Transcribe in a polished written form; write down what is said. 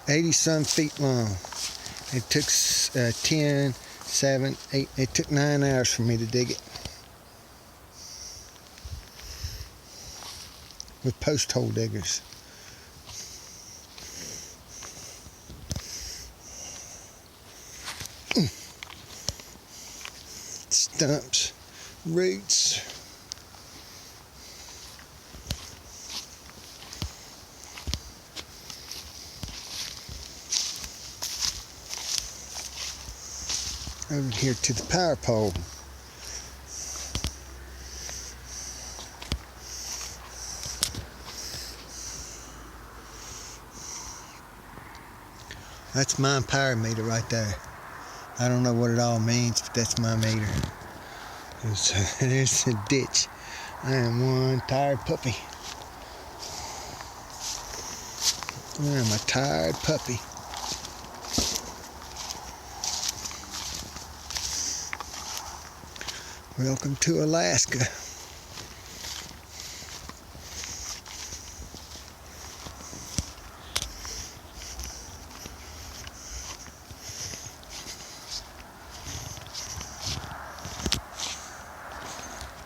80-some feet long. It took 10, 7, 8, it took 9 hours for me to dig it. With post hole diggers. Stumps, roots. Over here to the power pole. That's my power meter right there. I don't know what it all means, but that's my meter. There's the ditch. I am one tired puppy. I am a tired puppy. Welcome to Alaska.